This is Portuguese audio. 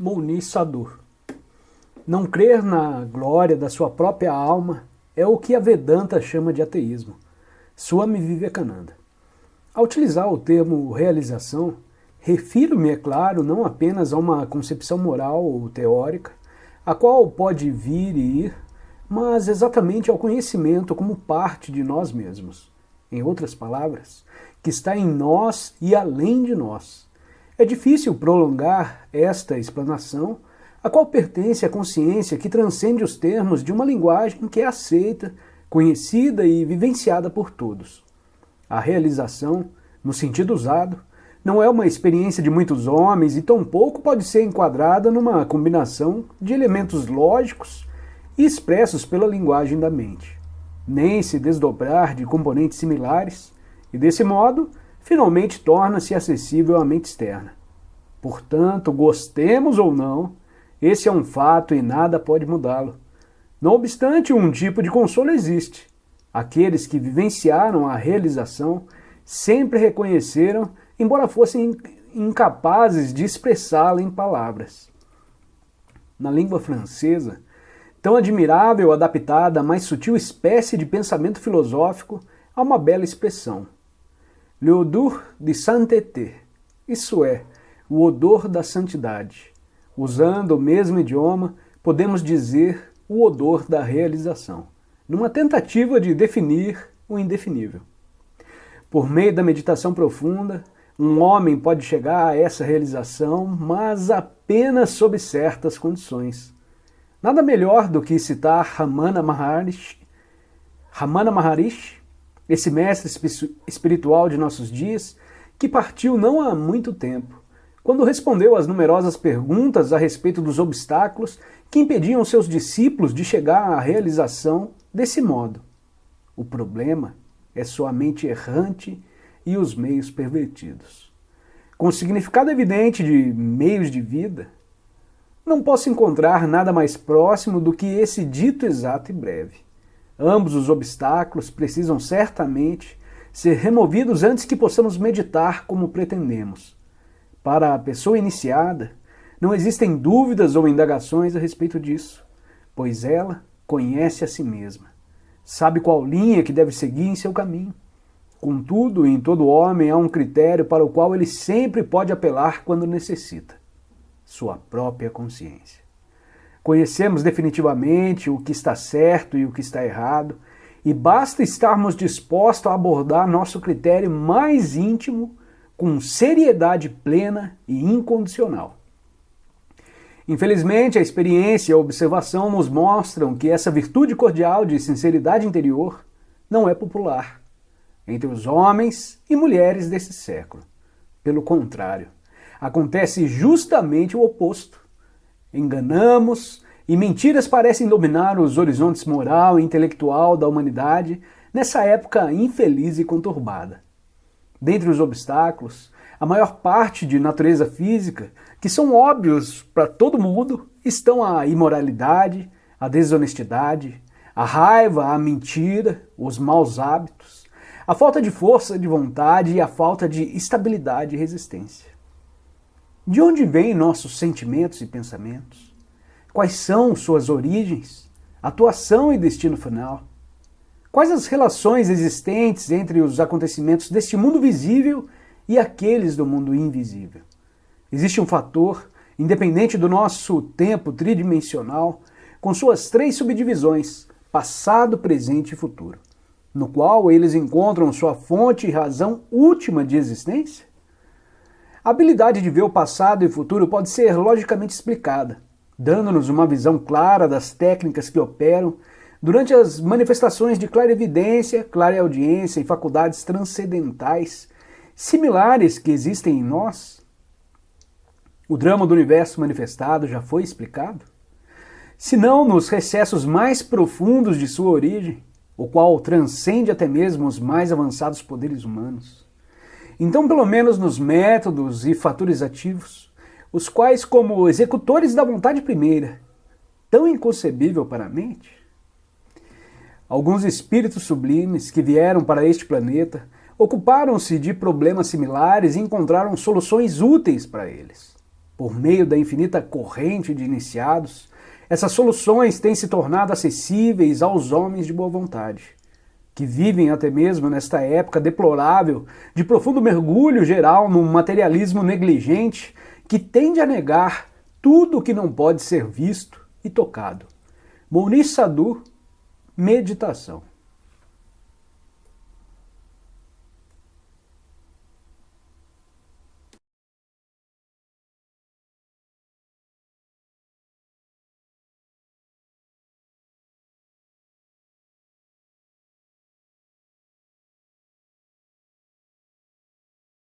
Mouni Sadhu. Não crer na glória da sua própria alma é o que a Vedanta chama de ateísmo. Swami Vivekananda. Ao utilizar o termo realização, refiro-me, é claro, não apenas a uma concepção moral ou teórica, a qual pode vir e ir, mas exatamente ao conhecimento como parte de nós mesmos. Em outras palavras, que está em nós e além de nós. É difícil prolongar esta explanação, a qual pertence à consciência que transcende os termos de uma linguagem que é aceita, conhecida e vivenciada por todos. A realização, no sentido usado, não é uma experiência de muitos homens e tampouco pode ser enquadrada numa combinação de elementos lógicos e expressos pela linguagem da mente, nem se desdobrar de componentes similares e, desse modo, finalmente torna-se acessível à mente externa. Portanto, gostemos ou não, esse é um fato e nada pode mudá-lo. Não obstante, um tipo de consolo existe. Aqueles que vivenciaram a realização sempre reconheceram, embora fossem incapazes de expressá-la em palavras. Na língua francesa, tão admirável adaptada à mais sutil espécie de pensamento filosófico, há uma bela expressão. L'odeur de sainteté, isso é, o odor da santidade. Usando o mesmo idioma, podemos dizer o odor da realização, numa tentativa de definir o indefinível. Por meio da meditação profunda, um homem pode chegar a essa realização, mas apenas sob certas condições. Nada melhor do que citar Ramana Maharishi, esse mestre espiritual de nossos dias, que partiu não há muito tempo, quando respondeu às numerosas perguntas a respeito dos obstáculos que impediam seus discípulos de chegar à realização desse modo. O problema é sua mente errante e os meios pervertidos. Com o significado evidente de meios de vida, não posso encontrar nada mais próximo do que esse dito exato e breve. Ambos os obstáculos precisam certamente ser removidos antes que possamos meditar como pretendemos. Para a pessoa iniciada, não existem dúvidas ou indagações a respeito disso, pois ela conhece a si mesma, sabe qual linha que deve seguir em seu caminho. Contudo, em todo homem há um critério para o qual ele sempre pode apelar quando necessita: sua própria consciência. Conhecemos definitivamente o que está certo e o que está errado, e basta estarmos dispostos a abordar nosso critério mais íntimo com seriedade plena e incondicional. Infelizmente, a experiência e a observação nos mostram que essa virtude cordial de sinceridade interior não é popular entre os homens e mulheres desse século. Pelo contrário, acontece justamente o oposto. Enganamos e mentiras parecem dominar os horizontes moral e intelectual da humanidade nessa época infeliz e conturbada. Dentre os obstáculos, a maior parte de natureza física, que são óbvios para todo mundo, estão a imoralidade, a desonestidade, a raiva, a mentira, os maus hábitos, a falta de força de vontade e a falta de estabilidade e resistência. De onde vêm nossos sentimentos e pensamentos? Quais são suas origens, atuação e destino final? Quais as relações existentes entre os acontecimentos deste mundo visível e aqueles do mundo invisível? Existe um fator, independente do nosso tempo tridimensional, com suas 3 subdivisões, passado, presente e futuro, no qual eles encontram sua fonte e razão última de existência? A habilidade de ver o passado e o futuro pode ser logicamente explicada, dando-nos uma visão clara das técnicas que operam durante as manifestações de clarevidência, clareaudiência e faculdades transcendentais similares que existem em nós. O drama do universo manifestado já foi explicado? Se não nos recessos mais profundos de sua origem, o qual transcende até mesmo os mais avançados poderes humanos. Então, pelo menos nos métodos e fatores ativos, os quais, como executores da vontade primeira, tão inconcebível para a mente, alguns espíritos sublimes que vieram para este planeta ocuparam-se de problemas similares e encontraram soluções úteis para eles. Por meio da infinita corrente de iniciados, essas soluções têm se tornado acessíveis aos homens de boa vontade, que vivem até mesmo nesta época deplorável de profundo mergulho geral num materialismo negligente que tende a negar tudo o que não pode ser visto e tocado. Moniz Sadhu, meditação.